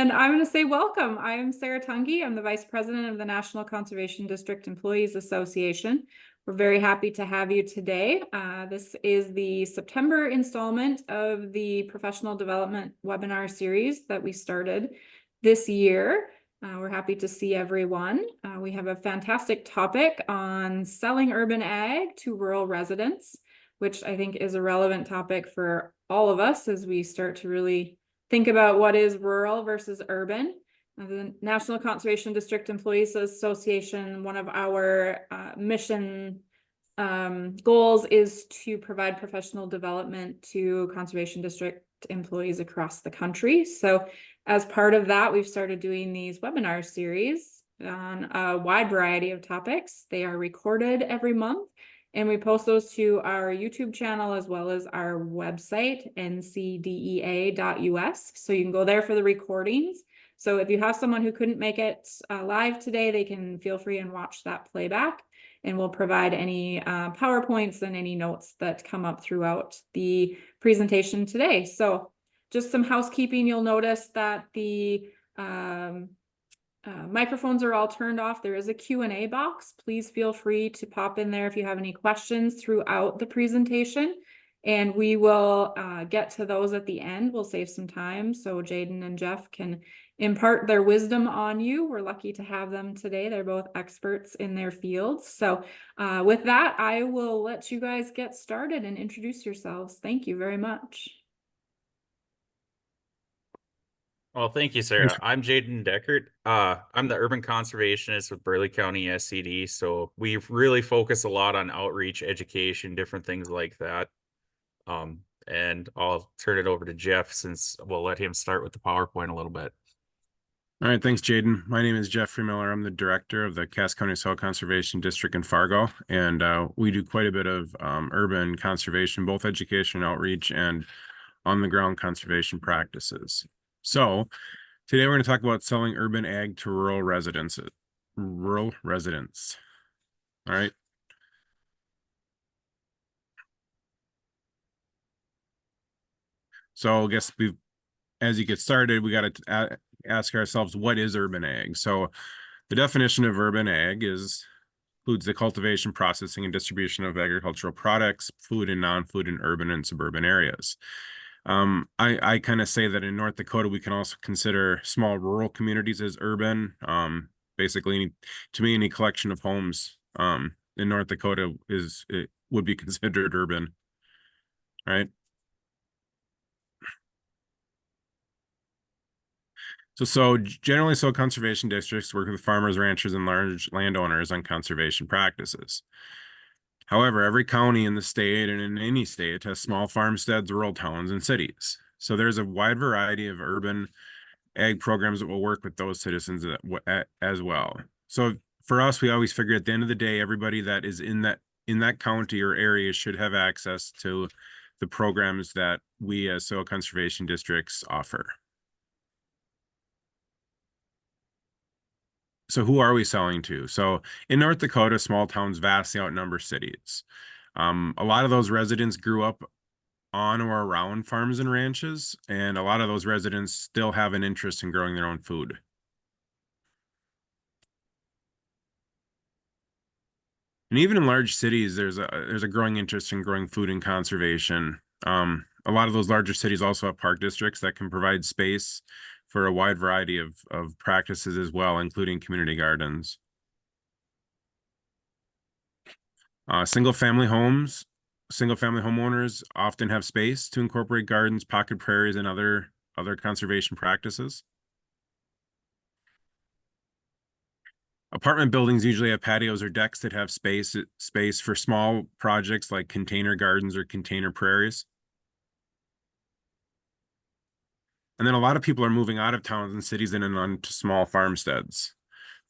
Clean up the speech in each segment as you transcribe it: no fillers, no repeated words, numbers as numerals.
And I'm going to say welcome. I'm Sarah Tunge. I'm the Vice President of the National Conservation District Employees Association. We're very happy to have you today. This is the September installment of the Professional Development webinar series that we started this year. We're happy to see everyone. We have a fantastic topic on selling urban ag to rural residents, which I think is a relevant topic for all of us as we start to really think about what is rural versus urban. The National Conservation District Employees Association, one of our mission goals is to provide professional development to conservation district employees across the country. So as part of that, we've started doing these webinar series on a wide variety of topics. They are recorded every month, and we post those to our YouTube channel as well as our website, ncdea.us. So you can go there for the recordings. So if you have someone who couldn't make it live today, they can feel free and watch that playback. And we'll provide any PowerPoints and any notes that come up throughout the presentation today. So just some housekeeping, you'll notice that the microphones are all turned off. There is a Q&A box. Please feel free to pop in there if you have any questions throughout the presentation, and we will get to those at the end. We'll save some time so Jaden and Jeff can impart their wisdom on you. We're lucky to have them today. They're both experts in their fields. So with that, I will let you guys get started and introduce yourselves. Thank you very much. Well, thank you, Sarah. I'm Jaden Deckert. I'm the urban conservationist with Burleigh County SCD. So we really focus a lot on outreach, education, different things like that. And I'll turn it over to Jeff since we'll let him start with the PowerPoint a little bit. All right, thanks, Jaden. My name is Jeffrey Miller. I'm the director of the Cass County Soil Conservation District in Fargo, and we do quite a bit of urban conservation, both education, outreach, and on-the-ground conservation practices. So today we're going to talk about selling urban ag to rural residents. All right. So I guess as you get started, we got to ask ourselves, what is urban ag? So the definition of urban ag includes the cultivation, processing, and distribution of agricultural products, food and non-food in urban and suburban areas. I kind of say that in North Dakota, we can also consider small rural communities as urban. Basically, to me, any collection of homes in North Dakota would be considered urban, right? So generally, soil conservation districts work with farmers, ranchers, and large landowners on conservation practices. However, every county in the state and in any state has small farmsteads, rural towns, and cities. So there's a wide variety of urban ag programs that will work with those citizens as well. So for us, we always figure at the end of the day, everybody that is in that county or area should have access to the programs that we as soil conservation districts offer. So who are we selling to? So in North Dakota, small towns vastly outnumber cities. A lot of those residents grew up on or around farms and ranches, and a lot of those residents still have an interest in growing their own food. And even in large cities, there's a growing interest in growing food and conservation. A lot of those larger cities also have park districts that can provide space for a wide variety of practices as well, including community gardens. Single-family homeowners often have space to incorporate gardens, pocket prairies, and other conservation practices. Apartment buildings usually have patios or decks that have space for small projects like container gardens or container prairies. And then a lot of people are moving out of towns and cities and onto small farmsteads.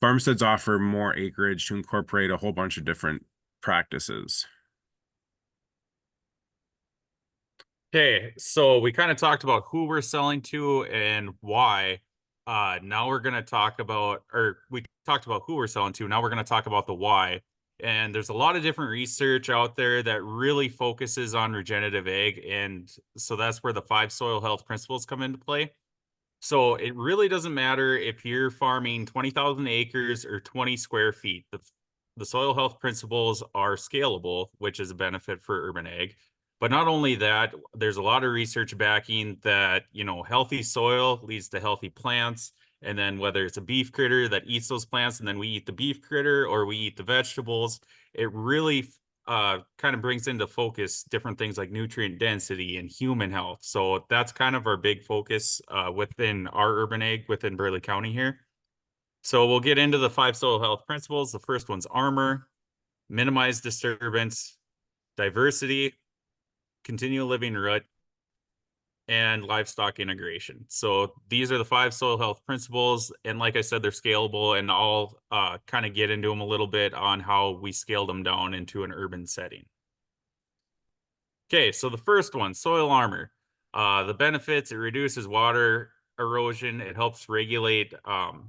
Farmsteads offer more acreage to incorporate a whole bunch of different practices. Okay, so we kind of talked about who we're selling to and why. Now we're going to talk about, or we talked about who we're selling to. Now we're going to talk about the why. And there's a lot of different research out there that really focuses on regenerative ag. And so that's where the 5 soil health principles come into play. So it really doesn't matter if you're farming 20,000 acres or 20 square feet. The soil health principles are scalable, which is a benefit for urban ag. But not only that, there's a lot of research backing that, healthy soil leads to healthy plants. And then whether it's a beef critter that eats those plants and then we eat the beef critter or we eat the vegetables, it really kind of brings into focus different things like nutrient density and human health. So that's kind of our big focus within our urban ag within Burleigh County here. So we'll get into the 5 soil health principles. The first one's armor, minimize disturbance, diversity, continual living root, and livestock integration. So these are the 5 soil health principles. And like I said, they're scalable, and I'll kind of get into them a little bit on how we scaled them down into an urban setting. Okay, so the first one, soil armor. The benefits, it reduces water erosion, it helps regulate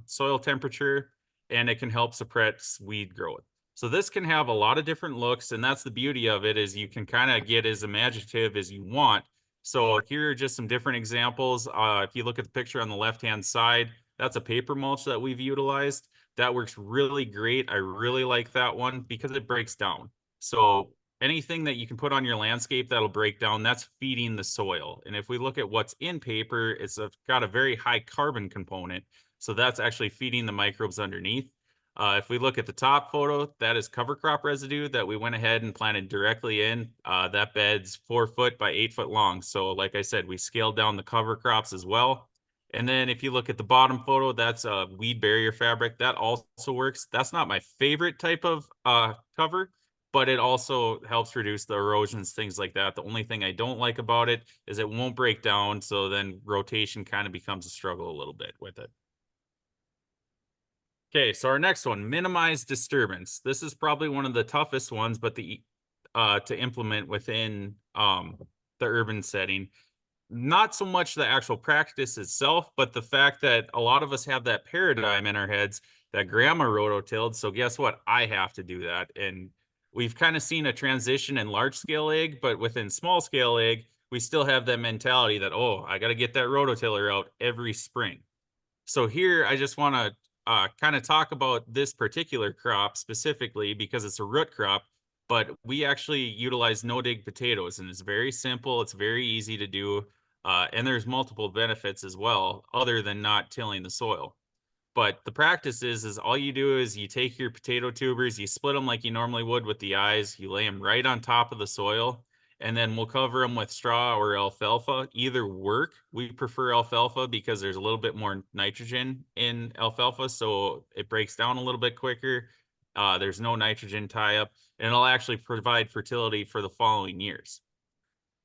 soil temperature, and it can help suppress weed growth. So this can have a lot of different looks, and that's the beauty of it, is you can kind of get as imaginative as you want. So here are just some different examples. If you look at the picture on the left-hand side, that's a paper mulch that we've utilized. That works really great. I really like that one because it breaks down. So anything that you can put on your landscape that'll break down, that's feeding the soil. And if we look at what's in paper, it's got a very high carbon component. So that's actually feeding the microbes underneath. If we look at the top photo, that is cover crop residue that we went ahead and planted directly in. That bed's 4 foot by 8 foot long. So like I said, we scaled down the cover crops as well. And then if you look at the bottom photo, that's a weed barrier fabric. That also works. That's not my favorite type of cover, but it also helps reduce the erosions, things like that. The only thing I don't like about it is it won't break down. So then rotation kind of becomes a struggle a little bit with it. Okay, so our next one, minimize disturbance. This is probably one of the toughest ones, but to implement within the urban setting. Not so much the actual practice itself, but the fact that a lot of us have that paradigm in our heads that grandma rototilled. So guess what? I have to do that. And we've kind of seen a transition in large scale ag, but within small scale ag, we still have that mentality that, oh, I got to get that rototiller out every spring. So here I just want to kind of talk about this particular crop specifically because it's a root crop, but we actually utilize no-dig potatoes, and it's very simple. It's very easy to do, and there's multiple benefits as well other than not tilling the soil. But the practice is all you do is you take your potato tubers, you split them like you normally would with the eyes, you lay them right on top of the soil, and then we'll cover them with straw or alfalfa. Either work. We prefer alfalfa because there's a little bit more nitrogen in alfalfa, so it breaks down a little bit quicker. There's no nitrogen tie up, and it'll actually provide fertility for the following years.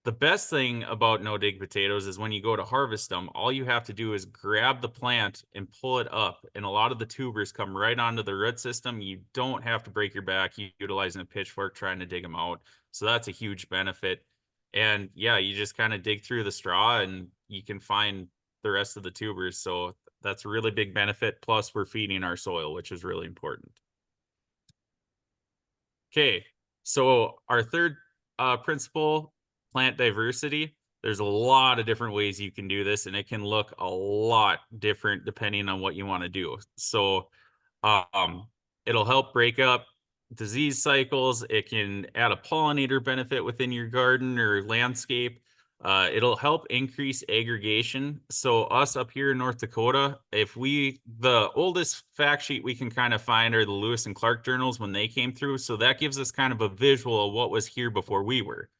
The best thing about no-dig potatoes is when you go to harvest them, all you have to do is grab the plant and pull it up. And a lot of the tubers come right onto the root system. You don't have to break your back utilizing a pitchfork trying to dig them out. So that's a huge benefit. And yeah, you just kind of dig through the straw and you can find the rest of the tubers. So that's a really big benefit. Plus, we're feeding our soil, which is really important. Okay, so our third principle, plant diversity. There's a lot of different ways you can do this, and it can look a lot different depending on what you want to do. So it'll help break up disease cycles. It can add a pollinator benefit within your garden or landscape. It'll help increase aggregation. So us up here in North Dakota, the oldest fact sheet we can kind of find are the Lewis and Clark journals when they came through. So that gives us kind of a visual of what was here before we were.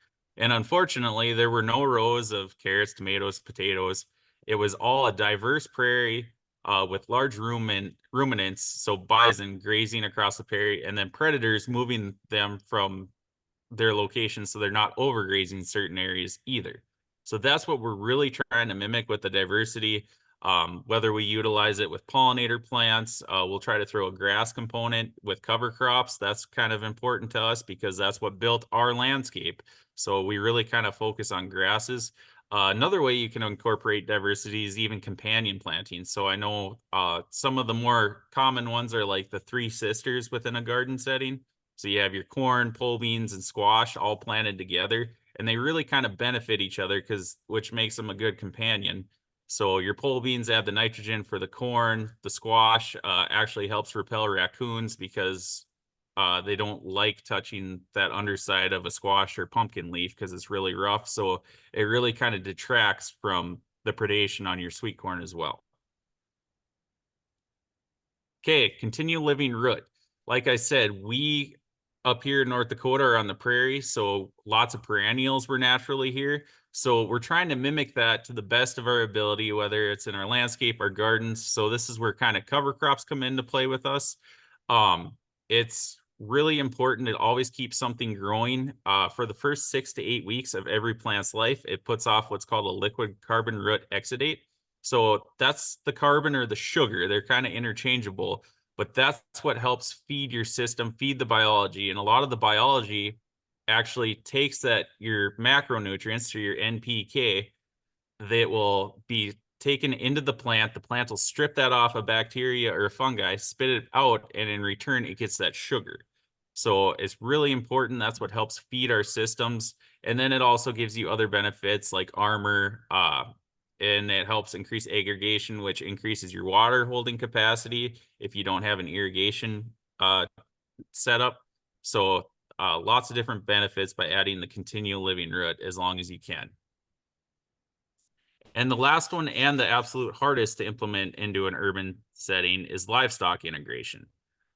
And unfortunately, there were no rows of carrots, tomatoes, potatoes. It was all a diverse prairie with large ruminants, so bison grazing across the prairie, and then predators moving them from their location so they're not overgrazing certain areas either. So that's what we're really trying to mimic with the diversity. Whether we utilize it with pollinator plants, we'll try to throw a grass component with cover crops. That's kind of important to us because that's what built our landscape. So we really kind of focus on grasses. Another way you can incorporate diversity is even companion planting. So I know some of the more common ones are like the 3 sisters within a garden setting. So you have your corn, pole beans, and squash all planted together, and they really kind of benefit each other which makes them a good companion. So your pole beans add the nitrogen for the corn. The squash actually helps repel raccoons because they don't like touching that underside of a squash or pumpkin leaf because it's really rough. So it really kind of detracts from the predation on your sweet corn as well. Okay, continue living root. Like I said, we up here in North Dakota are on the prairie, so lots of perennials were naturally here. So we're trying to mimic that to the best of our ability, whether it's in our landscape, our gardens. So this is where kind of cover crops come into play with us. It's really important to always keep something growing. For the first 6 to 8 weeks of every plant's life, it puts off what's called a liquid carbon root exudate. So that's the carbon or the sugar. They're kind of interchangeable, but that's what helps feed your system, feed the biology. And a lot of the biology actually takes that your macronutrients or your NPK that will be taken into the plant. The plant will strip that off a bacteria or a fungi, spit it out, and in return, it gets that sugar. So it's really important. That's what helps feed our systems. And then it also gives you other benefits like armor, and it helps increase aggregation, which increases your water holding capacity if you don't have an irrigation setup. So lots of different benefits by adding the continual living root as long as you can. And the last one, and the absolute hardest to implement into an urban setting, is livestock integration.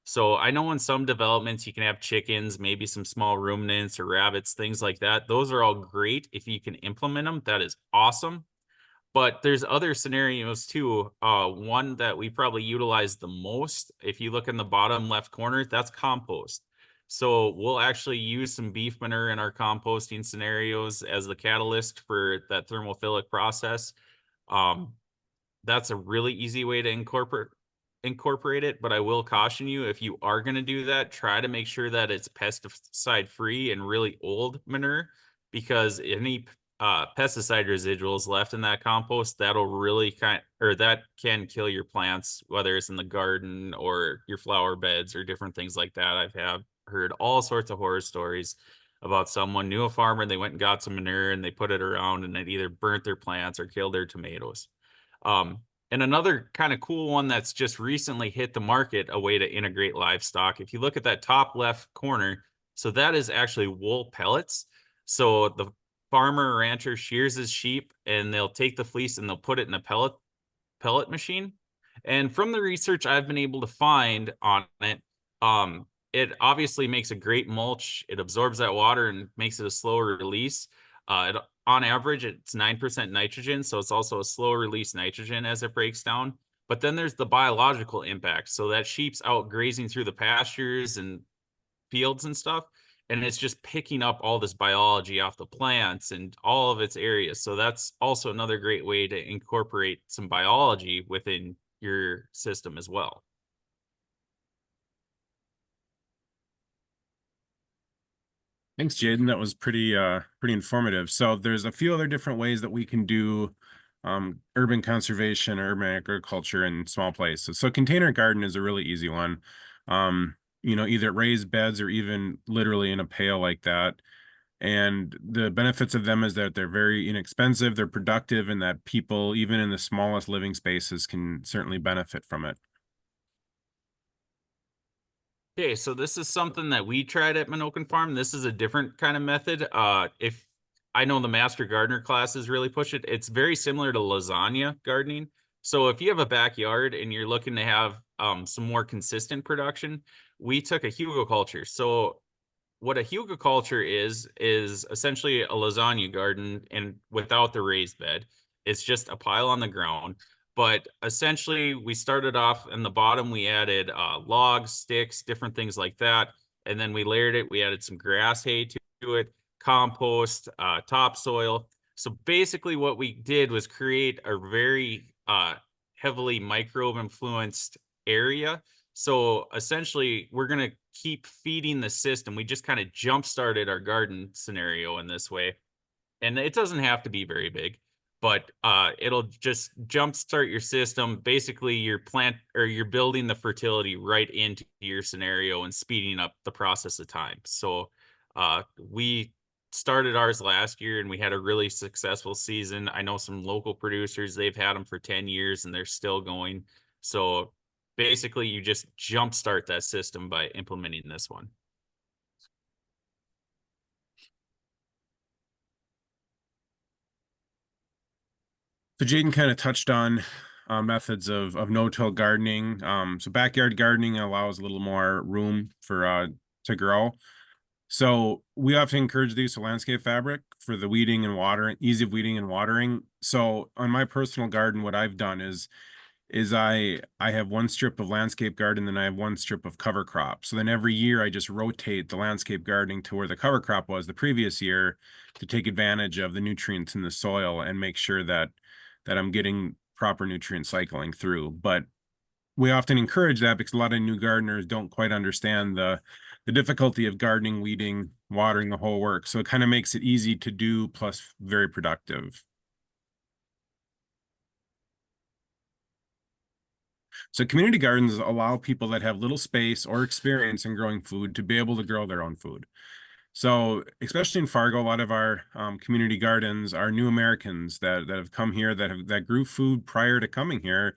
So I know in some developments you can have chickens, maybe some small ruminants or rabbits, things like that. Those are all great if you can implement them. That is awesome. But there's other scenarios too. One that we probably utilize the most, if you look in the bottom left corner, that's compost. So we'll actually use some beef manure in our composting scenarios as the catalyst for that thermophilic process. Um, that's a really easy way to incorporate it, but I will caution you, if you are going to do that, try to make sure that it's pesticide free and really old manure, because any pesticide residuals left in that compost, that'll really that can kill your plants, whether it's in the garden or your flower beds or different things like that. I've heard all sorts of horror stories about someone knew a farmer, they went and got some manure and they put it around and it either burnt their plants or killed their tomatoes. And another kind of cool one that's just recently hit the market, a way to integrate livestock. If you look at that top left corner, so that is actually wool pellets. So the farmer or rancher shears his sheep and they'll take the fleece and they'll put it in a pellet machine. And from the research I've been able to find on it, it obviously makes a great mulch. It absorbs that water and makes it a slower release. On average, it's 9% nitrogen, so it's also a slow release nitrogen as it breaks down. But then there's the biological impact. So that sheep's out grazing through the pastures and fields and stuff, and it's just picking up all this biology off the plants and all of its areas. So that's also another great way to incorporate some biology within your system as well. Thanks, Jaden. That was pretty informative. So there's a few other different ways that we can do urban conservation or urban agriculture in small places. So container garden is a really easy one. Either raised beds or even literally in a pail like that. And the benefits of them is that they're very inexpensive, they're productive, and that people, even in the smallest living spaces, can certainly benefit from it. Okay, so this is something that we tried at Minokan Farm. This is a different kind of method. If I know the Master Gardener classes really push it, it's very similar to lasagna gardening. So if you have a backyard and you're looking to have some more consistent production, we took a hugelkultur. So what a hugelkultur is essentially a lasagna garden and without the raised bed. It's just a pile on the ground. But essentially, we started off in the bottom. We added logs, sticks, different things like that. And then we layered it. We added some grass hay to it, compost, topsoil. So basically what we did was create a very heavily microbe influenced area. So essentially, we're going to keep feeding the system. We just kind of jump started our garden scenario in this way. And it doesn't have to be very big, but it'll just jumpstart your system. Basically, you're building the fertility right into your scenario and speeding up the process of time. So we started ours last year and we had a really successful season. I know some local producers, they've had them for 10 years and they're still going. So basically you just jumpstart that system by implementing this one. So Jaden kind of touched on methods of no-till gardening. So backyard gardening allows a little more room for to grow. So we often encourage the use of landscape fabric for the weeding and watering, ease of weeding and watering. So on my personal garden, what I've done is I have one strip of landscape garden, then I have one strip of cover crop. So then every year I just rotate the landscape gardening to where the cover crop was the previous year to take advantage of the nutrients in the soil and make sure that I'm getting proper nutrient cycling through. But we often encourage that because a lot of new gardeners don't quite understand the difficulty of gardening, weeding, watering, the whole work. So it kind of makes it easy to do plus very productive. So community gardens allow people that have little space or experience in growing food to be able to grow their own food. So especially in Fargo, a lot of our community gardens are new Americans that have come here that grew food prior to coming here,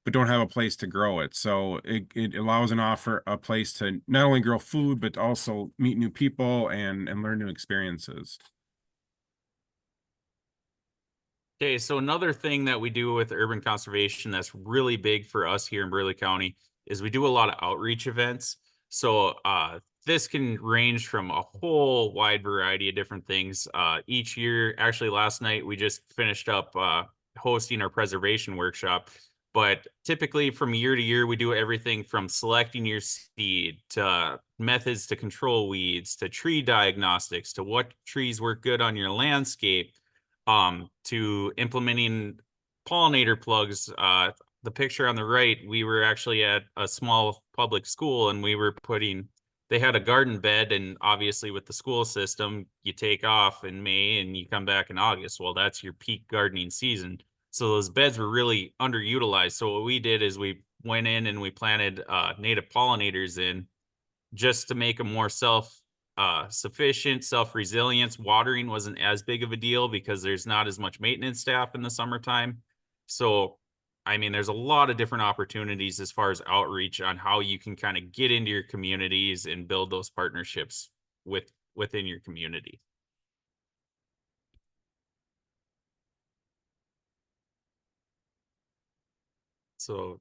but don't have a place to grow it. So it allows a place to not only grow food, but also meet new people and learn new experiences. Okay, so another thing that we do with urban conservation that's really big for us here in Burleigh County is we do a lot of outreach events. So this can range from a whole wide variety of different things. Each year, actually last night, we just finished up hosting our preservation workshop. But typically from year to year, we do everything from selecting your seed to methods to control weeds, to tree diagnostics, to what trees work good on your landscape, to implementing pollinator plugs. The picture on the right, we were actually at a small public school and we were they had a garden bed, and obviously with the school system, you take off in May and you come back in August. Well, that's your peak gardening season. So those beds were really underutilized. So what we did is we went in and we planted native pollinators in just to make them more sufficient, self-resilience. Watering wasn't as big of a deal because there's not as much maintenance staff in the summertime. So, I mean, there's a lot of different opportunities as far as outreach on how you can kind of get into your communities and build those partnerships within your community. So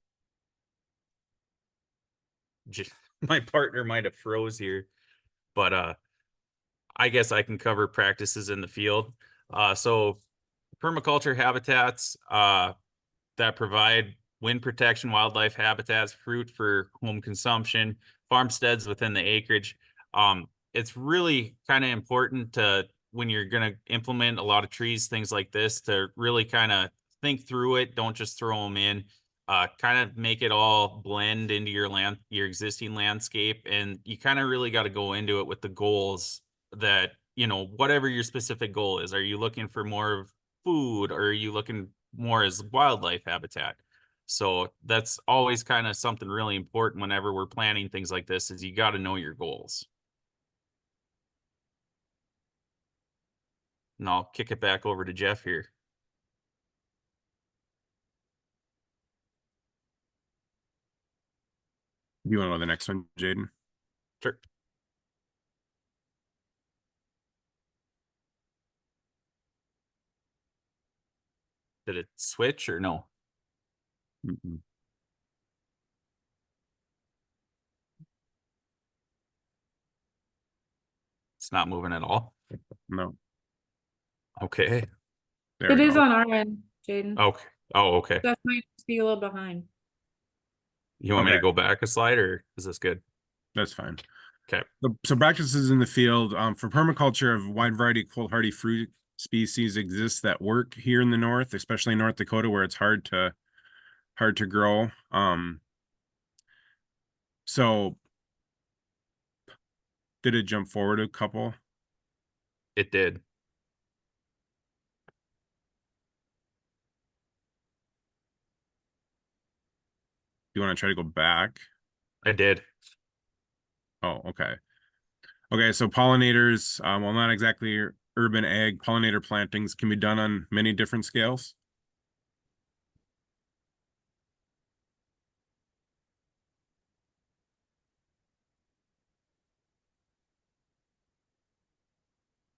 my partner might have froze here, but I guess I can cover practices in the field. So permaculture habitats that provide wind protection, wildlife habitats, fruit for home consumption, farmsteads within the acreage. It's really kind of important to, when you're going to implement a lot of trees, things like this, to really kind of think through it. Don't just throw them in. Kind of make it all blend into your existing landscape, and you kind of really got to go into it with the goals that, whatever your specific goal is. Are you looking for more of food, or are you looking more as wildlife habitat? So that's always kind of something really important whenever we're planning things like this, is you got to know your goals. And I'll kick it back over to Jeff here. You want to go to the next one, Jaden? Sure. Did it switch or no? Mm-mm. It's not moving at all. No. Okay. There It we is go. on our end, Jaden. Okay. Oh, okay. That might just be a little behind. You want me Okay. to go back a slide, or is this good? That's fine. Okay. So practices in the field for permaculture of a wide variety of cold hardy fruit species exist that work here in the north, especially in North Dakota, where it's hard to grow. So did it jump forward a couple? It did. You want to try to go back? I did. Oh, okay. Okay, so pollinators, well, not exactly urban ag, pollinator plantings can be done on many different scales.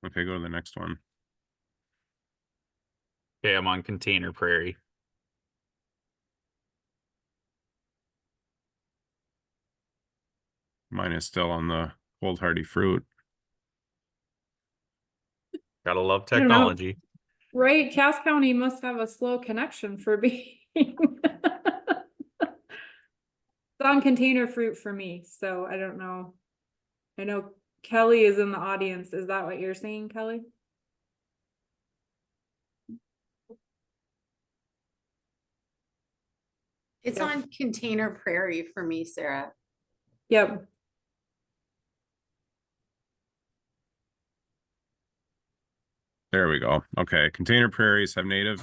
Okay, go to the next one. Okay, I'm on container prairie. Mine is still on the cold hardy fruit. Gotta love I don't know. technology. Right, Cass County must have a slow connection for being. It's on container fruit for me, so I don't know. I know Kelly is in the audience. Is that what you're saying, Kelly? It's Yep. on container prairie for me, Sarah. Yep. There we go. Okay, container prairies have native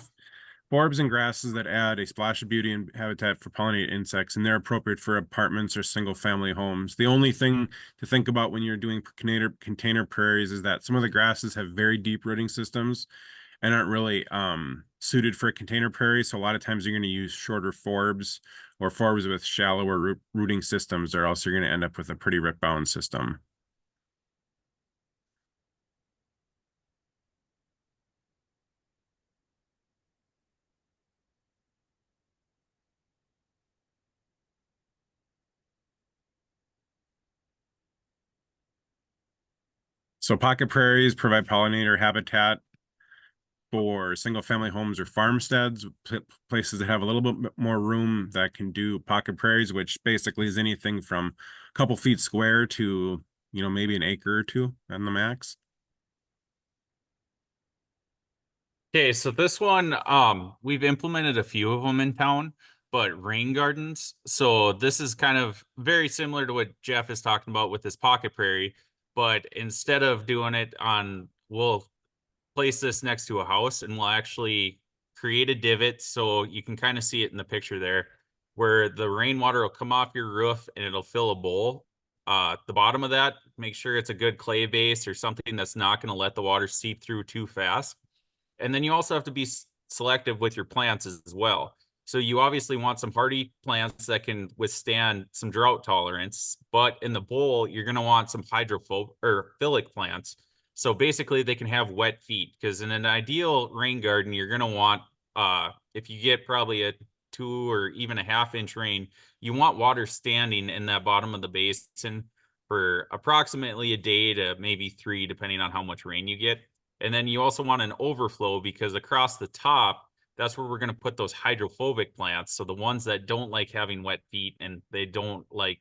forbs and grasses that add a splash of beauty and habitat for pollinated insects, and they're appropriate for apartments or single-family homes. The only thing to think about when you're doing container prairies is that some of the grasses have very deep rooting systems and aren't really suited for a container prairie. So a lot of times you're going to use shorter forbs or forbs with shallower rooting systems, or else you're going to end up with a pretty root-bound system. So pocket prairies provide pollinator habitat for single family homes or farmsteads, places that have a little bit more room that can do pocket prairies, which basically is anything from a couple feet square to, maybe an acre or two on the max. Okay, so this one, we've implemented a few of them in town, but rain gardens. So this is kind of very similar to what Jeff is talking about with this pocket prairie, but instead of doing it on, we'll place this next to a house and we'll actually create a divot so you can kind of see it in the picture there, where the rainwater will come off your roof and it'll fill a bowl. The bottom of that, make sure it's a good clay base or something that's not going to let the water seep through too fast. And then you also have to be selective with your plants as well. So you obviously want some hardy plants that can withstand some drought tolerance, but in the bowl, you're going to want some hydrophilic plants. So basically they can have wet feet, because in an ideal rain garden, you're going to want, if you get probably a 2 or even a ½ inch rain, you want water standing in that bottom of the basin for approximately a day to maybe 3, depending on how much rain you get. And then you also want an overflow, because across the top, that's where we're going to put those hydrophobic plants. So the ones that don't like having wet feet and they don't like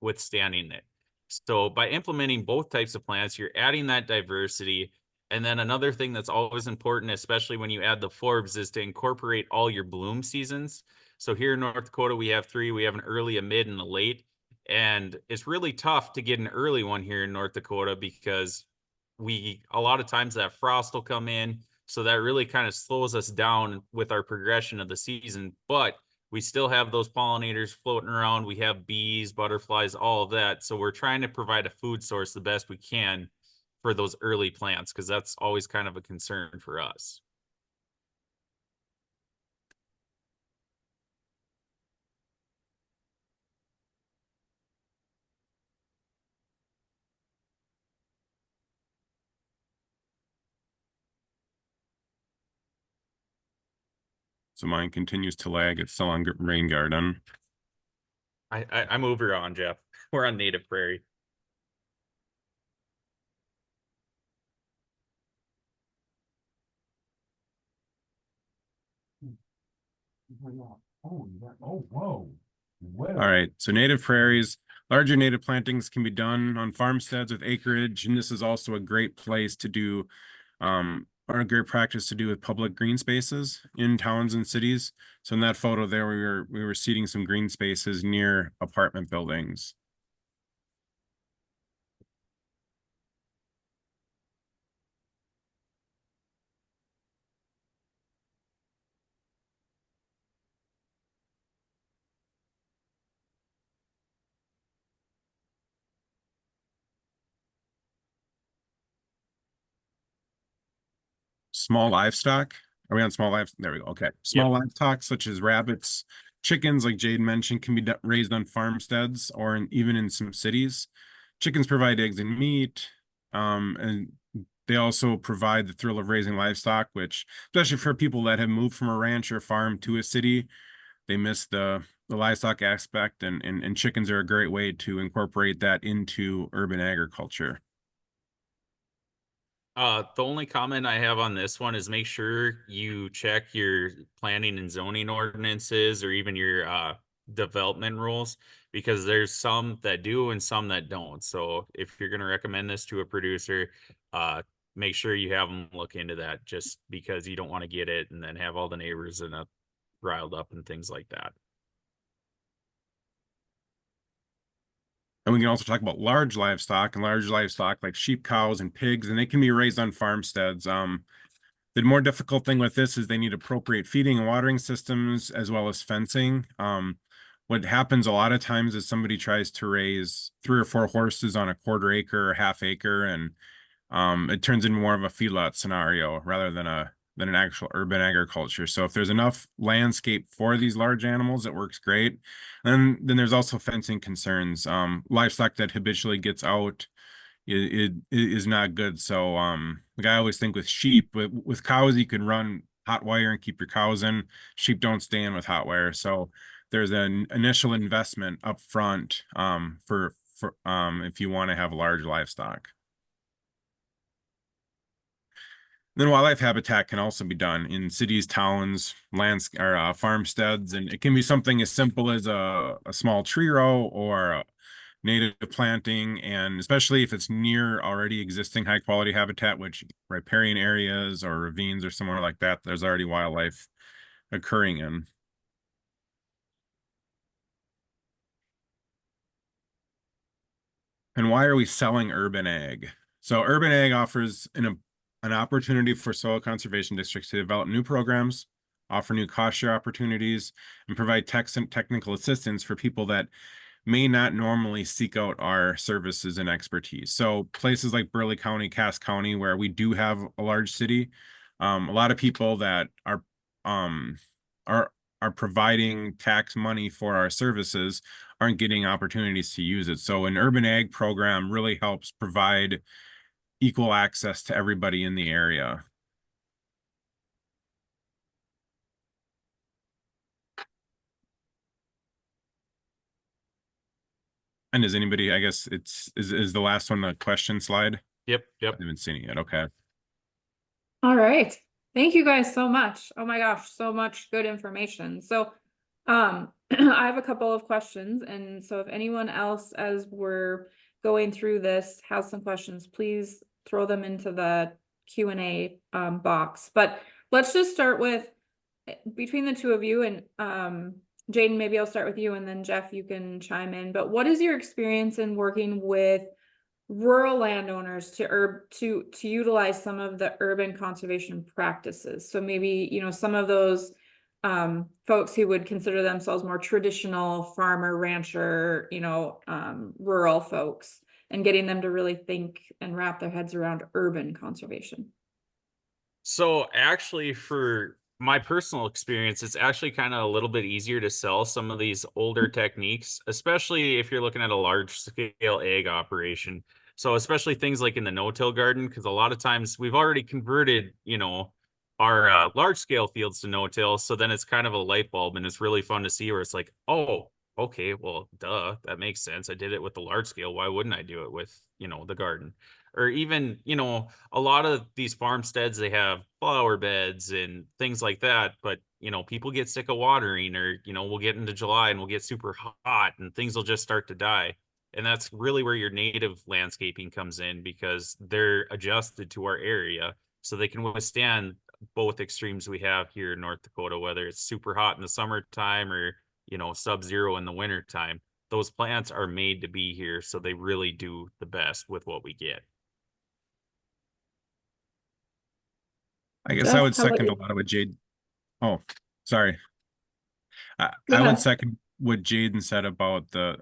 withstanding it. So by implementing both types of plants, you're adding that diversity. And then another thing that's always important, especially when you add the forbs, is to incorporate all your bloom seasons. So here in North Dakota, we have 3. We have an early, a mid, and a late. And it's really tough to get an early one here in North Dakota, because a lot of times that frost will come in, so that really kind of slows us down with our progression of the season. But we still have those pollinators floating around. We have bees, butterflies, all of that. So we're trying to provide a food source the best we can for those early plants, because that's always kind of a concern for us. So mine continues to lag. It's still on rain garden. I'm over on Jeff. We're on native prairie. All right, so native prairies, larger native plantings can be done on farmsteads with acreage, and this is also a great place to do, or a great practice to do with public green spaces in towns and cities. So in that photo there, we were seeding some green spaces near apartment buildings. small livestock. Are we on small livestock? There we go. Okay. Small livestock such as rabbits, chickens, like Jade mentioned, can be raised on farmsteads or even in some cities. Chickens provide eggs and meat, and they also provide the thrill of raising livestock, which, especially for people that have moved from a ranch or farm to a city, they miss the livestock aspect, and chickens are a great way to incorporate that into urban agriculture. The only comment I have on this one is make sure you check your planning and zoning ordinances or even your development rules, because there's some that do and some that don't. So if you're going to recommend this to a producer, make sure you have them look into that, just because you don't want to get it and then have all the neighbors riled up and things like that. And we can also talk about large livestock like sheep, cows, and pigs, and they can be raised on farmsteads. The more difficult thing with this is they need appropriate feeding and watering systems as well as fencing. What happens a lot of times is somebody tries to raise 3 or 4 horses on a quarter acre or half acre, and it turns into more of a feedlot scenario rather than an actual urban agriculture. So if there's enough landscape for these large animals, it works great. And then there's also fencing concerns. Livestock that habitually gets out it is not good. So like I always think with sheep, but with cows, you can run hot wire and keep your cows in. Sheep don't stay in with hot wire. So there's an initial investment up front for if you want to have large livestock. Then wildlife habitat can also be done in cities, towns, lands, or farmsteads, and it can be something as simple as a small tree row or a native planting, and especially if it's near already existing high quality habitat, which riparian areas or ravines or somewhere like that, there's already wildlife occurring in. And why are we selling urban ag? So urban ag offers an opportunity for soil conservation districts to develop new programs, offer new cost share opportunities, and provide technical assistance for people that may not normally seek out our services and expertise. So places like Burleigh County, Cass County, where we do have a large city, a lot of people that are providing tax money for our services aren't getting opportunities to use it. So an urban ag program really helps provide equal access to everybody in the area. And does anybody, I guess is the last one the question slide? Yep. I haven't seen it yet. Okay. All right. Thank you guys so much. Oh my gosh, so much good information. So I have a couple of questions, and so if anyone else, as we're going through this, has some questions, please throw them into the Q&A box. But let's just start with between the two of you, and Jaden, maybe I'll start with you, and then Jeff, you can chime in. But what is your experience in working with rural landowners to utilize some of the urban conservation practices? So maybe, you know, some of those folks who would consider themselves more traditional farmer, rancher, you know, rural folks, and getting them to really think and wrap their heads around urban conservation. So actually, for my personal experience, it's actually kind of a little bit easier to sell some of these older techniques, especially if you're looking at a large scale ag operation. So especially things like in the no-till garden, because a lot of times we've already converted, you know, our large scale fields to no-till. So then it's kind of a light bulb, and it's really fun to see where it's like, oh, okay, well, duh, that makes sense. I did it with the large scale. Why wouldn't I do it with, you know, the garden? Or even, you know, a lot of these farmsteads, they have flower beds and things like that. But, you know, people get sick of watering, or, you know, we'll get into July and we'll get super hot and things will just start to die. And that's really where your native landscaping comes in, because they're adjusted to our area so they can withstand both extremes we have here in North Dakota, whether it's super hot in the summertime or, you know, sub-zero in the wintertime. Those plants are made to be here, so they really do the best with what we get. I guess Jeff, I would how about second you? a lot of what Jade. Oh, sorry. I Go would ahead. second what Jaden said about the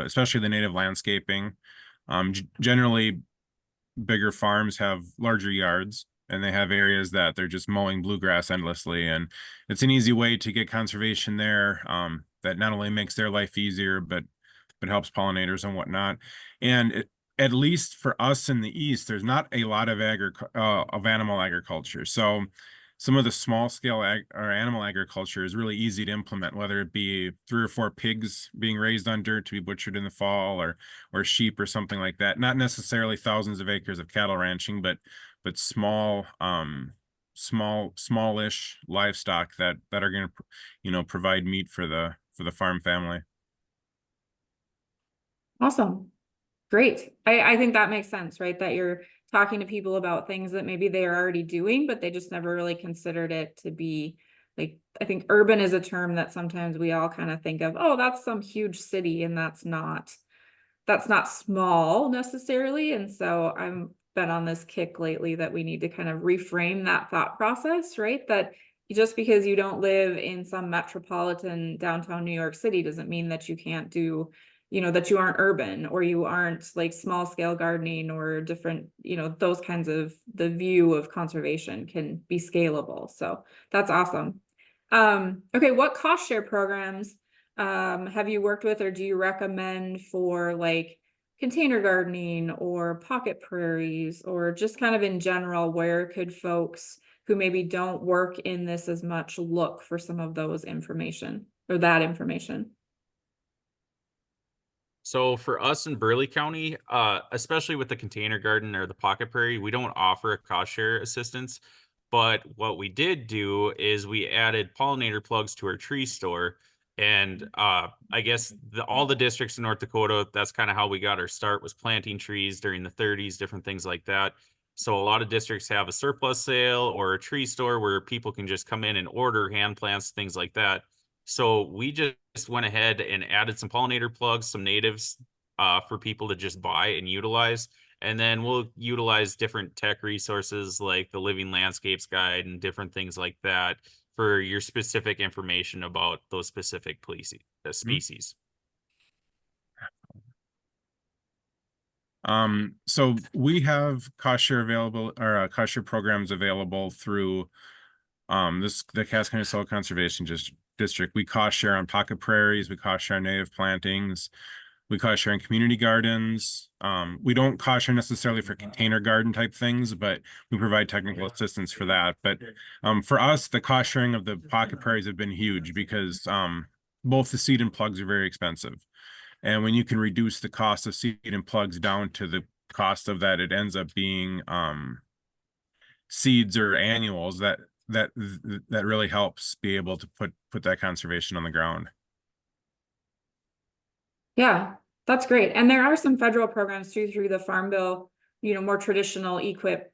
especially the native landscaping. Generally, bigger farms have larger yards, and they have areas that they're just mowing bluegrass endlessly, and it's an easy way to get conservation there, that not only makes their life easier, but helps pollinators and whatnot. And at least for us in the East, there's not a lot of animal agriculture. So some of the small scale or animal agriculture is really easy to implement, whether it be 3 or 4 pigs being raised on dirt to be butchered in the fall, or sheep or something like that. Not necessarily thousands of acres of cattle ranching, but small, smallish livestock that are going to, provide meat for the farm family. Awesome. Great. I think that makes sense, right? That you're talking to people about things that maybe they are already doing, but they just never really considered it to be like, I think urban is a term that sometimes we all kind of think of, oh, that's some huge city, and that's not small necessarily. And so I'm been on this kick lately that we need to kind of reframe that thought process, right? That just because you don't live in some metropolitan downtown New York City doesn't mean that you can't do, that you aren't urban, or you aren't like small scale gardening or different, those kinds of, the view of conservation can be scalable. So that's awesome. Okay, what cost share programs have you worked with, or do you recommend for like container gardening or pocket prairies, or just kind of in general, where could folks who maybe don't work in this as much look for some of those information or that information? So for us in Burleigh County, especially with the container garden or the pocket prairie, we don't offer a cost share assistance. But what we did do is we added pollinator plugs to our tree store. And I guess all the districts in North Dakota, that's kind of how we got our start, was planting trees during the 30s, different things like that. So a lot of districts have a surplus sale or a tree store where people can just come in and order hand plants, things like that. So we just went ahead and added some pollinator plugs, some natives for people to just buy and utilize. And then we'll utilize different tech resources like the Living Landscapes Guide and different things like that for your specific information about those specific species. So we have cost share available, or cost share programs available through the Cass County Soil Conservation District. We cost share on pocket prairies, we cost share on native plantings, we cost share on community gardens. We don't cost share necessarily for container garden type things, but we provide technical assistance for that. But for us, the cost sharing of the pocket prairies have been huge because both the seed and plugs are very expensive. And when you can reduce the cost of seed and plugs down to the cost of that, it ends up being seeds or annuals that really helps be able to put that conservation on the ground. Yeah, that's great. And there are some federal programs too through the Farm Bill, more traditional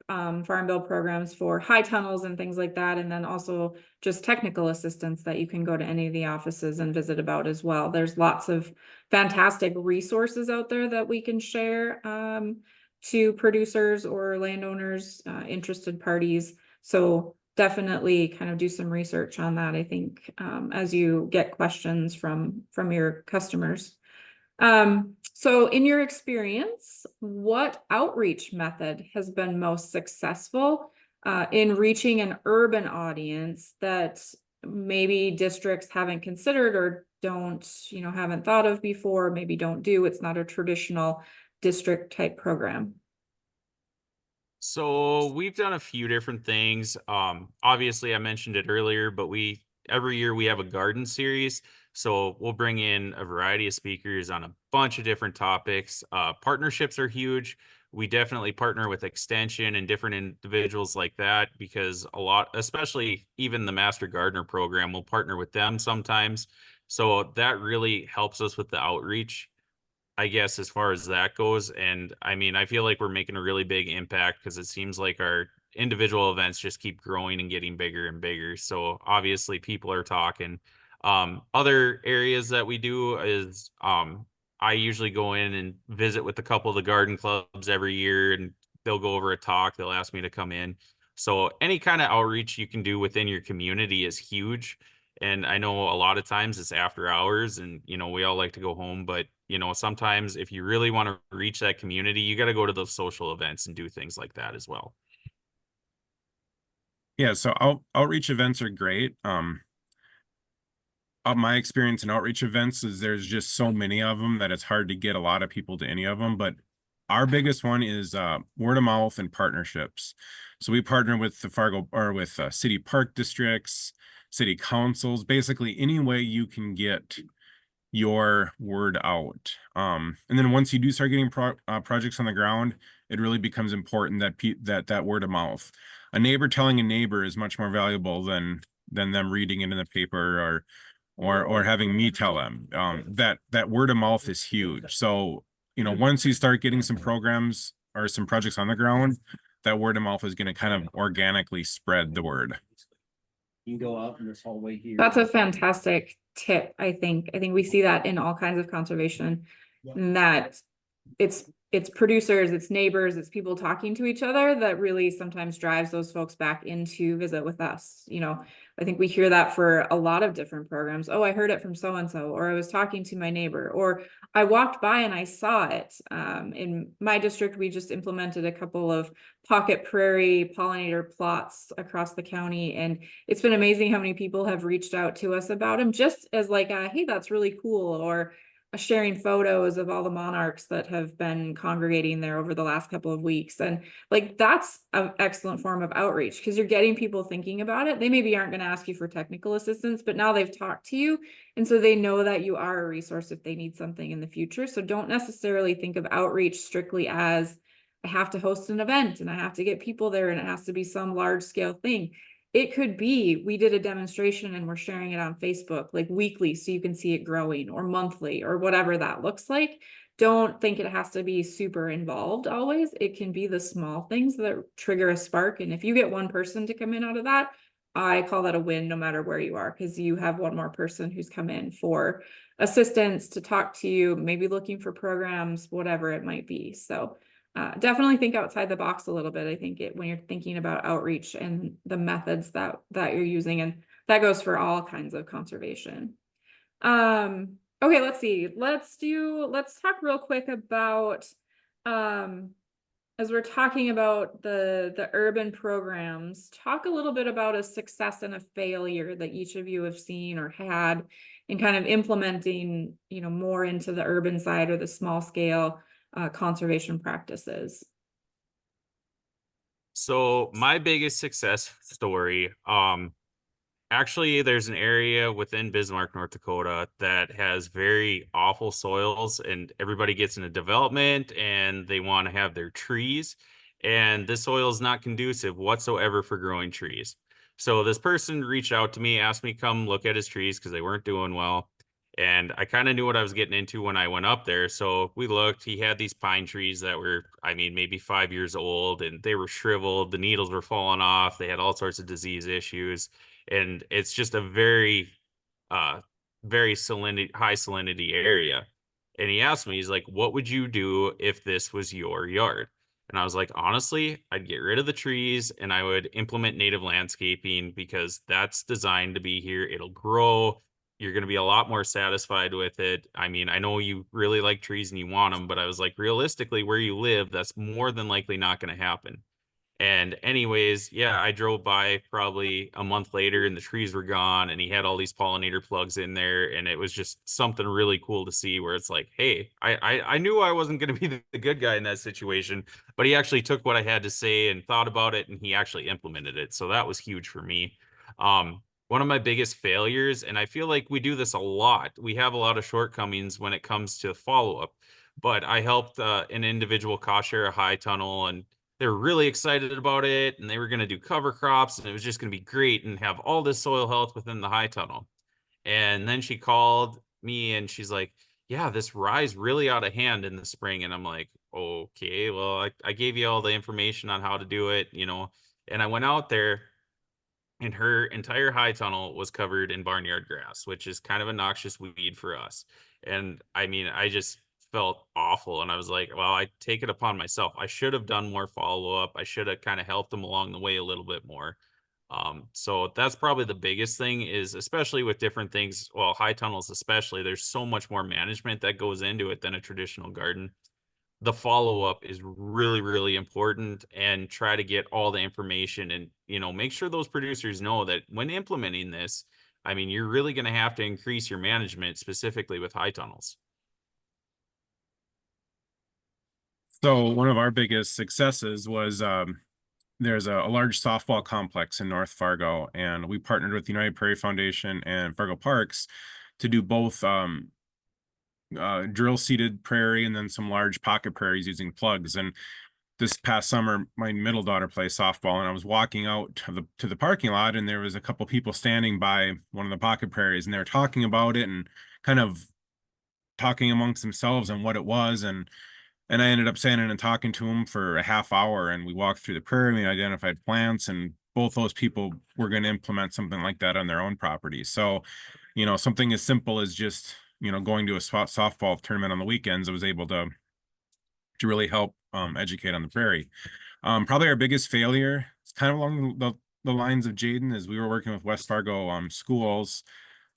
Farm Bill programs for high tunnels and things like that. And then also just technical assistance that you can go to any of the offices and visit about as well. There's lots of fantastic resources out there that we can share to producers or landowners, interested parties. So definitely kind of do some research on that, I think, as you get questions from your customers. So in your experience, what outreach method has been most successful in reaching an urban audience that maybe districts haven't considered or don't, haven't thought of before, maybe don't do? It's not a traditional district type program. So we've done a few different things. Obviously I mentioned it earlier, but every year we have a garden series. So we'll bring in a variety of speakers on a bunch of different topics. Partnerships are huge. We definitely partner with Extension and different individuals like that, because especially even the Master Gardener program, we'll partner with them sometimes. So that really helps us with the outreach, I guess, as far as that goes. And I mean, I feel like we're making a really big impact because it seems like our individual events just keep growing and getting bigger and bigger. So obviously people are talking. Other areas that we do is I usually go in and visit with a couple of the garden clubs every year, and they'll go over a talk. They'll ask me to come in. So any kind of outreach you can do within your community is huge. And I know a lot of times it's after hours and, we all like to go home, but, sometimes if you really want to reach that community, you got to go to those social events and do things like that as well. Yeah, so outreach events are great. My experience in outreach events is there's just so many of them that it's hard to get a lot of people to any of them. But our biggest one is word of mouth and partnerships. So we partner with the Fargo or with city park districts, city councils, basically any way you can get your word out. And then once you do start getting projects on the ground, it really becomes important that that word of mouth. A neighbor telling a neighbor is much more valuable than them reading it in the paper or having me tell them. That word of mouth is huge. So, you know, once you start getting some programs or some projects on the ground, that word of mouth is going to kind of organically spread the word. You go out in this hallway here. That's a fantastic tip, I think. I think we see that in all kinds of conservation, and that it's producers, it's neighbors, it's people talking to each other that really sometimes drives those folks back in to visit with us. You know, I think we hear that for a lot of different programs. Oh, I heard it from so-and-so, or I was talking to my neighbor, or I walked by and I saw it. In my district, we just implemented a couple of pocket prairie pollinator plots across the county. And it's been amazing how many people have reached out to us about them just as like, hey, that's really cool. Or sharing photos of all the monarchs that have been congregating there over the last couple of weeks. And like, that's an excellent form of outreach because you're getting people thinking about it. They maybe aren't going to ask you for technical assistance, but now they've talked to you. And so they know that you are a resource if they need something in the future. So don't necessarily think of outreach strictly as I have to host an event and I have to get people there and it has to be some large scale thing. It could be, we did a demonstration and we're sharing it on Facebook like weekly so you can see it growing, or monthly, or whatever that looks like. Don't think it has to be super involved always. It can be the small things that trigger a spark. And if you get one person to come in out of that, I call that a win no matter where you are, because you have one more person who's come in for assistance, to talk to you, maybe looking for programs, whatever it might be. So definitely think outside the box a little bit. I think when you're thinking about outreach and the methods that you're using, and that goes for all kinds of conservation. Okay, let's see. Let's talk real quick about as we're talking about the urban programs, talk a little bit about a success and a failure that each of you have seen or had in kind of implementing, you know, more into the urban side or the small scale conservation practices. So my biggest success story, actually, there's an area within Bismarck, North Dakota that has very awful soils, and everybody gets into development and they want to have their trees, and this soil is not conducive whatsoever for growing trees. So this person reached out to me, asked me to come look at his trees because they weren't doing well. And I kind of knew what I was getting into when I went up there. So we looked, he had these pine trees that were, I mean, maybe 5 years old, and they were shriveled. The needles were falling off. They had all sorts of disease issues. And it's just a very, very high salinity area. And he asked me, he's like, what would you do if this was your yard? And I was like, honestly, I'd get rid of the trees and I would implement native landscaping because that's designed to be here. It'll grow. You're going to be a lot more satisfied with it. I mean, I know you really like trees and you want them, but I was like, realistically, where you live, that's more than likely not going to happen. And anyways, yeah, I drove by probably a month later and the trees were gone and he had all these pollinator plugs in there. And it was just something really cool to see where it's like, hey, I knew I wasn't going to be the good guy in that situation, but he actually took what I had to say and thought about it and he actually implemented it. So that was huge for me. One of my biggest failures, and I feel like we do this a lot, we have a lot of shortcomings when it comes to follow-up, but I helped an individual cost share a high tunnel, and they were really excited about it, and they were going to do cover crops, and it was just going to be great and have all this soil health within the high tunnel. And then she called me and she's like, yeah, this rye's really out of hand in the spring. And I'm like, okay, well, I gave you all the information on how to do it, you know, and I went out there and her entire high tunnel was covered in barnyard grass, which is kind of a noxious weed for us. And I mean, I just felt awful. And I was like, well, I take it upon myself. I should have done more follow-up. I should have kind of helped them along the way a little bit more. So that's probably the biggest thing is, especially with different things, well, high tunnels especially, there's so much more management that goes into it than a traditional garden. the follow-up is really, really important, and try to get all the information and, make sure those producers know that when implementing this, I mean, you're really going to have to increase your management specifically with high tunnels. So one of our biggest successes was there's a large softball complex in North Fargo, and we partnered with the United Prairie Foundation and Fargo Parks to do both drill seeded prairie and then some large pocket prairies using plugs. And this past summer, my middle daughter plays softball, and I was walking out to the parking lot, and there was a couple people standing by one of the pocket prairies, and they were talking about it and kind of talking amongst themselves on what it was. And I ended up standing and talking to them for a half hour, and we walked through the prairie and identified plants, and both those people were going to implement something like that on their own property. So, something as simple as just, going to a softball tournament on the weekends, I was able to really help educate on the prairie. Probably our biggest failure, it's kind of along the lines of Jaden, is we were working with West Fargo schools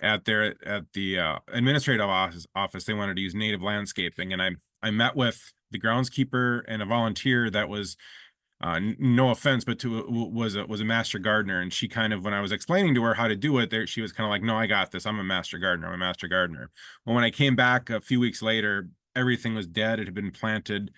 at the administrative office. They wanted to use native landscaping, and I met with the groundskeeper and a volunteer that was no offense, but was a master gardener. And she kind of, when I was explaining to her how to do it, there she was kind of like, "No, I got this. I'm a master gardener. I'm a master gardener." Well, when I came back a few weeks later, everything was dead. It had been planted.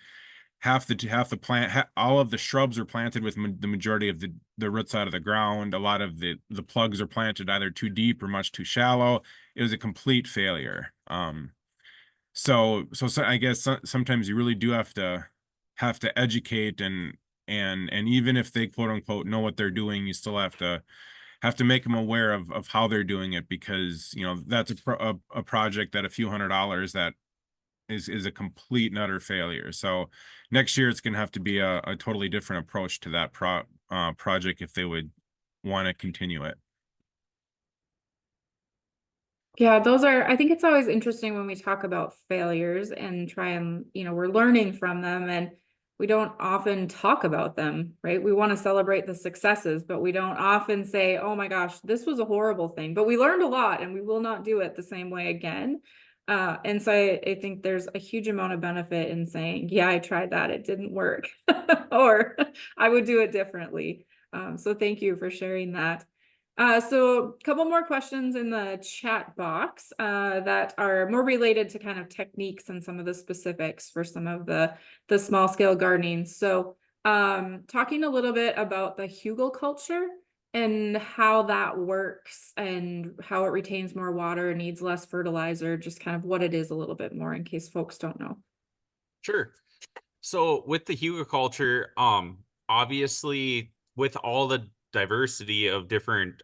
Half the plant, all of the shrubs are planted with the majority of the roots out of the ground. A lot of the plugs are planted either too deep or much too shallow. It was a complete failure. So I guess sometimes you really do have to educate, and even if they quote unquote know what they're doing, you still have to make them aware of how they're doing it, because that's a project that a few $100s that is a complete and utter failure. So next year it's going to have to be a totally different approach to that project if they would want to continue it. Yeah, I think it's always interesting when we talk about failures and try and, we're learning from them, and we don't often talk about them, right? We want to celebrate the successes, but we don't often say, "Oh my gosh, this was a horrible thing, but we learned a lot and we will not do it the same way again." And so I think there's a huge amount of benefit in saying, "Yeah, I tried that, it didn't work," or "I would do it differently." So thank you for sharing that. So a couple more questions in the chat box that are more related to kind of techniques and some of the specifics for some of the small scale gardening. So talking a little bit about the hugelkultur and how that works and how it retains more water, needs less fertilizer, just kind of what it is a little bit more in case folks don't know. Sure. So with the hugelkultur, obviously with all the diversity of different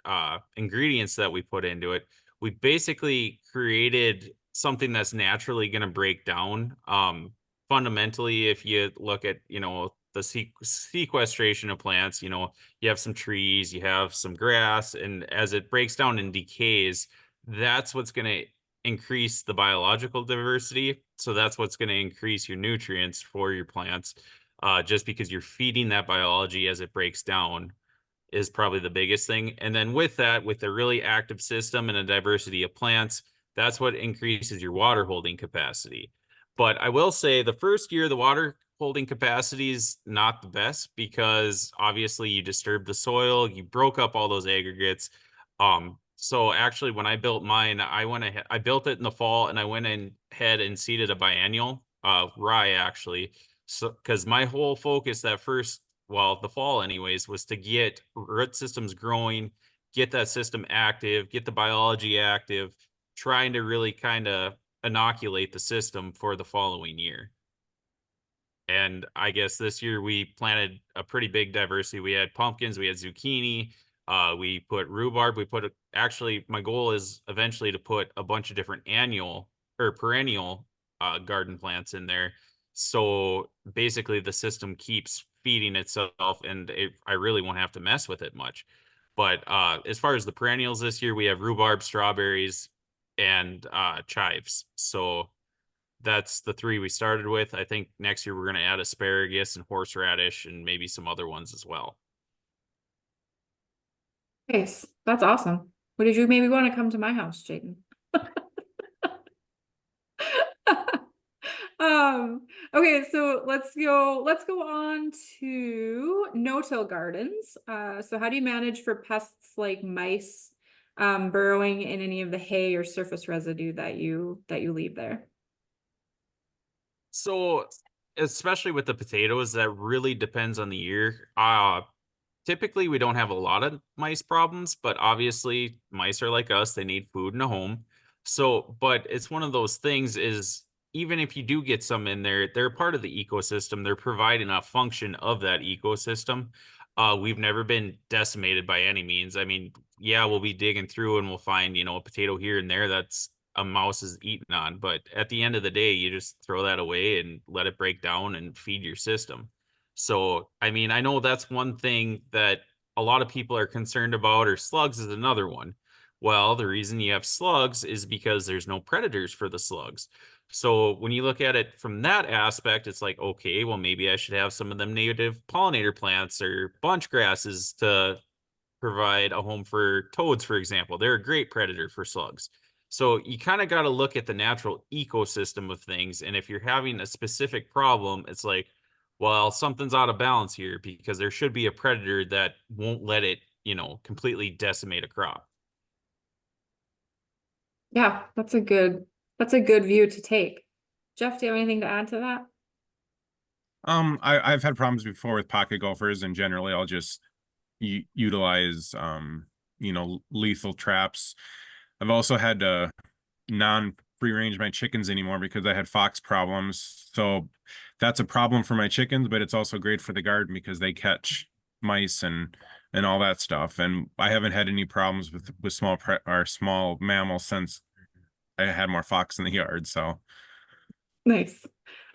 ingredients that we put into it, we basically created something that's naturally going to break down. Fundamentally, if you look at, the sequestration of plants, you have some trees, you have some grass, and as it breaks down and decays, that's what's going to increase the biological diversity. So that's what's going to increase your nutrients for your plants. Just because you're feeding that biology as it breaks down is probably the biggest thing. And then with that, with a really active system and a diversity of plants, that's what increases your water holding capacity. But I will say the first year, the water holding capacity is not the best, because obviously you disturb the soil, you broke up all those aggregates. So actually when I built mine, I built it in the fall, and I went ahead and seeded a biennial, rye actually. So, because my whole focus the fall anyways, was to get root systems growing, get that system active, get the biology active, trying to really kind of inoculate the system for the following year. And I guess this year we planted a pretty big diversity. We had pumpkins, we had zucchini, we put rhubarb, actually my goal is eventually to put a bunch of different annual or perennial garden plants in there. So basically the system keeps feeding itself, and I really won't have to mess with it much. But as far as the perennials this year, we have rhubarb, strawberries, and chives. So that's the three we started with. I think next year we're going to add asparagus and horseradish and maybe some other ones as well. Nice. That's awesome. What did you maybe want to come to my house, Jaden? Okay, so let's go on to no-till gardens. So how do you manage for pests like mice burrowing in any of the hay or surface residue that you leave there? So, especially with the potatoes, that really depends on the year. Typically, we don't have a lot of mice problems, but obviously, mice are like us, they need food and a home. So, but it's one of those things is even if you do get some in there, they're part of the ecosystem. They're providing a function of that ecosystem. We've never been decimated by any means. I mean, yeah, we'll be digging through and we'll find, a potato here and there that's a mouse is eating on. But at the end of the day, you just throw that away and let it break down and feed your system. So, I mean, I know that's one thing that a lot of people are concerned about, or slugs is another one. Well, the reason you have slugs is because there's no predators for the slugs. So when you look at it from that aspect, it's like, okay, well, maybe I should have some of them native pollinator plants or bunch grasses to provide a home for toads, for example. They're a great predator for slugs. So you kind of got to look at the natural ecosystem of things. And if you're having a specific problem, it's like, well, something's out of balance here because there should be a predator that won't let it, completely decimate a crop. Yeah, that's a good view to take. Jeff, do you have anything to add to that? I've had problems before with pocket gophers, and generally I'll just utilize lethal traps. I've also had to non-free range my chickens anymore because I had fox problems. So that's a problem for my chickens, but it's also great for the garden because they catch mice and all that stuff. And I haven't had any problems with small mammals since I had more fox in the yard. So Nice.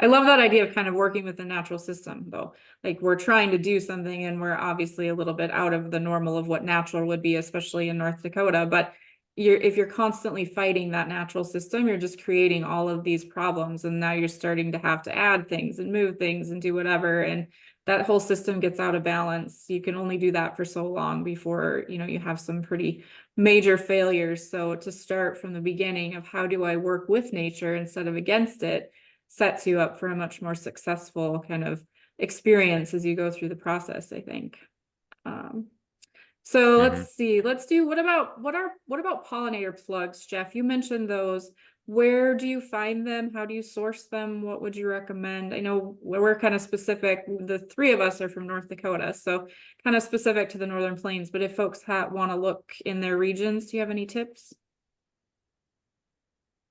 I love that idea of kind of working with the natural system, though. Like we're trying to do something and we're obviously a little bit out of the normal of what natural would be, especially in North Dakota. But if you're constantly fighting that natural system, you're just creating all of these problems. And now you're starting to have to add things and move things and do whatever. And that whole system gets out of balance. You can only do that for so long before, you have some pretty major failures. So to start from the beginning of how do I work with nature instead of against it, sets you up for a much more successful kind of experience as you go through the process, I think. So let's see, what about pollinator plugs, Jeff? You mentioned those. Where do you find them? How do you source them? What would you recommend? I know we're kind of specific. The three of us are from North Dakota, so kind of specific to the Northern Plains. But if folks want to look in their regions, do you have any tips?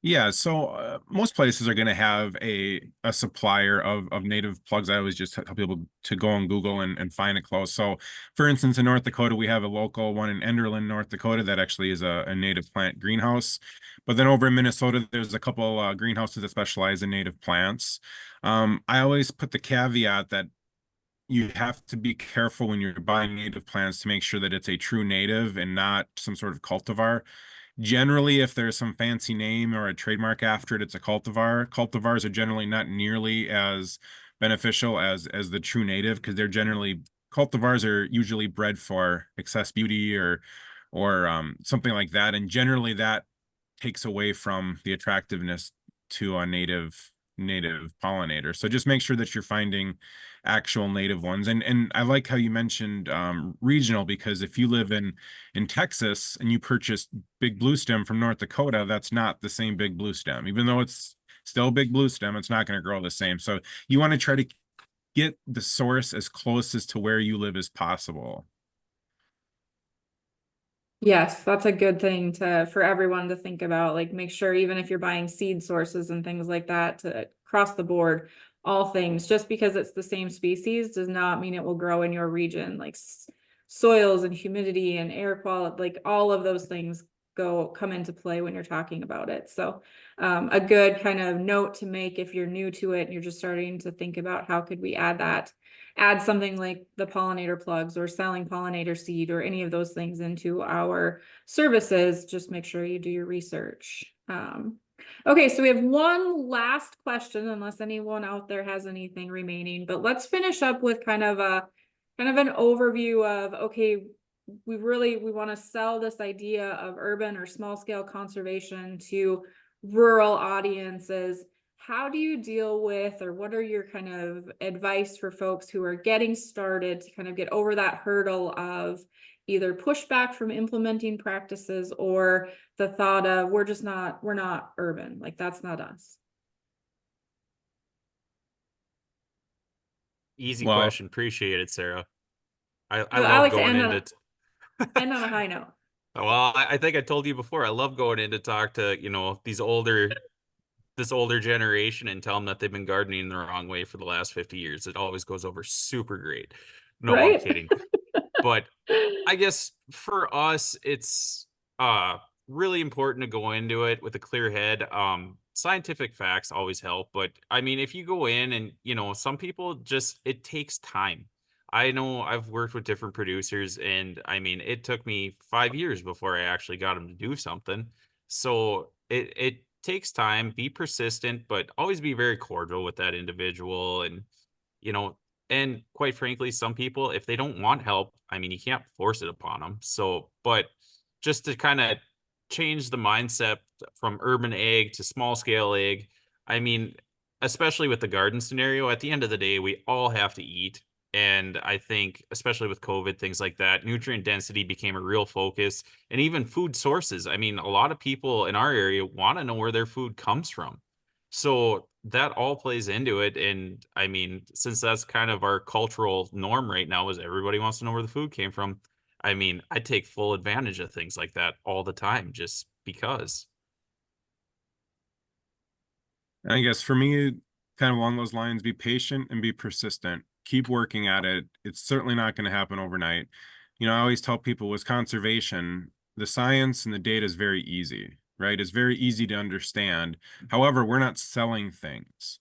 Yeah, so most places are going to have a supplier of native plugs. I always just tell people to go on Google and find it close. So, for instance, in North Dakota, we have a local one in Enderlin, North Dakota, that actually is a native plant greenhouse. But then over in Minnesota, there's a couple greenhouses that specialize in native plants. I always put the caveat that you have to be careful when you're buying native plants to make sure that it's a true native and not some sort of cultivar. Generally, if there's some fancy name or a trademark after it, it's a cultivar. Cultivars are generally not nearly as beneficial as the true native because cultivars are usually bred for excess beauty or something like that, and generally that takes away from the attractiveness to a native pollinator. So just make sure that you're finding actual native ones. And I like how you mentioned regional, because if you live in Texas and you purchase big blue stem from North Dakota, that's not the same big blue stem. Even though it's still big blue stem, it's not going to grow the same. So you want to try to get the source as close as to where you live as possible. Yes, that's a good thing for everyone to think about. Like make sure even if you're buying seed sources and things like that, to across the board, all things, just because it's the same species does not mean it will grow in your region. Like soils and humidity and air quality, like all of those things come into play when you're talking about it. So a good kind of note to make if you're new to it and you're just starting to think about how could we add something like the pollinator plugs or selling pollinator seed or any of those things into our services, just make sure you do your research. Okay, so we have one last question, unless anyone out there has anything remaining, but let's finish up with kind of an overview of, okay, we want to sell this idea of urban or small scale conservation to rural audiences. how do you deal with, or what are your kind of advice for folks who are getting started to kind of get over that hurdle of either pushback from implementing practices or the thought of we're not urban, like that's not us? Easy Well, question. Appreciate it, Sarah. I I love like to going end on into end on a high note. well, I think I told you before, I love going in to talk to, this older generation and tell them that they've been gardening the wrong way for the last 50 years. It always goes over super great. No, I'm Right? kidding. But I guess for us, it's really important to go into it with a clear head. Scientific facts always help, but I mean, if you go in and some people just it takes time. I know I've worked with different producers, and I mean, it took me 5 years before I actually got them to do something. So it takes time. Be persistent, but always be very cordial with that individual, and you know, and quite frankly, some people, if they don't want help, I mean, you can't force it upon them. So, but just to kind of change the mindset from urban ag to small scale ag, I mean, especially with the garden scenario, at the end of the day, we all have to eat. And I think, especially with COVID, things like that, nutrient density became a real focus, and even food sources. I mean, a lot of people in our area want to know where their food comes from. So that all plays into it. And I mean, since that's kind of our cultural norm right now, is everybody wants to know where the food came from. I mean, I take full advantage of things like that all the time just because. I guess for me, kind of along those lines, be patient and be persistent. Keep working at it. It's certainly not going to happen overnight. I always tell people with conservation, the science and the data is very easy, right? It's very easy to understand. However, we're not selling things.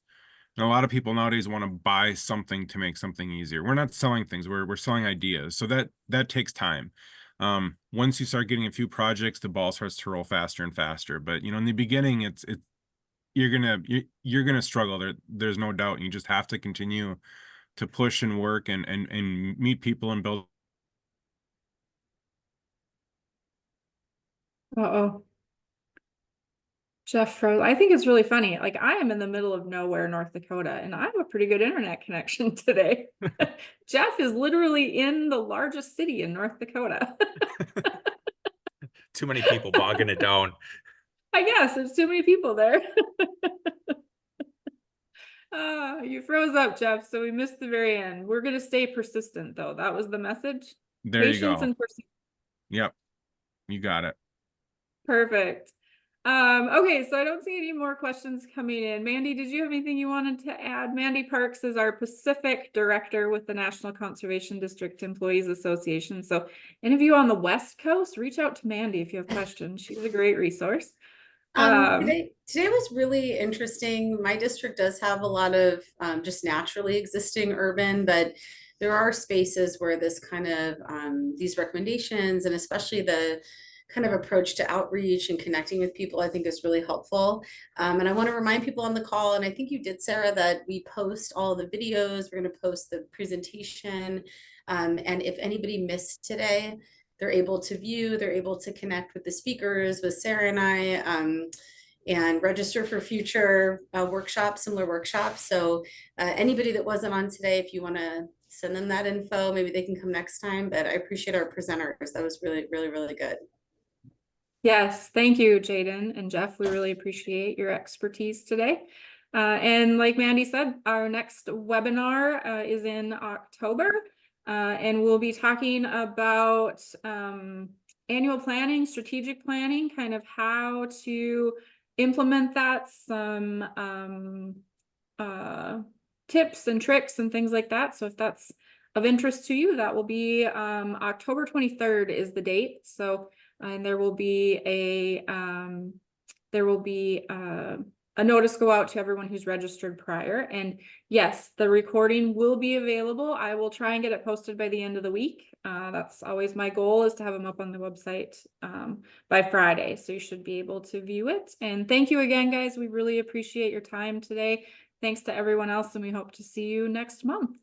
And a lot of people nowadays want to buy something to make something easier. We're not selling things. We're selling ideas. So that takes time. Once you start getting a few projects, the ball starts to roll faster and faster. But in the beginning, it's you're gonna struggle. There's no doubt. You just have to continue to push and work and meet people and build. Uh-oh. Jeff froze. I think it's really funny. Like, I am in the middle of nowhere, North Dakota, and I have a pretty good internet connection today. Jeff is literally in the largest city in North Dakota. Too many people bogging it down. I guess there's too many people there. You froze up, Jeff, so we missed the very end. We're going to stay persistent, though. That was the message. There you Patience go. and persistence. Yep, you got it. Perfect. Okay, so I don't see any more questions coming in. Mandy, did you have anything you wanted to add? Mandy Parks is our Pacific Director with the National Conservation District Employees Association. So any of you on the West Coast, reach out to Mandy if you have questions. She's a great resource. Today was really interesting. My district does have a lot of just naturally existing urban, but there are spaces where this kind of these recommendations, and especially the kind of approach to outreach and connecting with people, I think is really helpful. And I want to remind people on the call, and I think you did, Sarah, that we post all the videos. We're going to post the presentation. And if anybody missed today, they're able to view, they're able to connect with the speakers, with Sarah and I, and register for future workshops, similar workshops. So anybody that wasn't on today, if you want to send them that info, maybe they can come next time. But I appreciate our presenters. That was really, really, really good. Yes, thank you, Jaden and Jeff. We really appreciate your expertise today. And like Mandy said, our next webinar is in October, and we'll be talking about annual planning, strategic planning, kind of how to implement that, some tips and tricks and things like that. So if that's of interest to you, that will be October 23rd is the date. So and there will be a notice go out to everyone who's registered prior. And yes, the recording will be available. I will try and get it posted by the end of the week. That's always my goal, is to have them up on the website by Friday. So you should be able to view it. And thank you again, guys. We really appreciate your time today. Thanks to everyone else, and we hope to see you next month.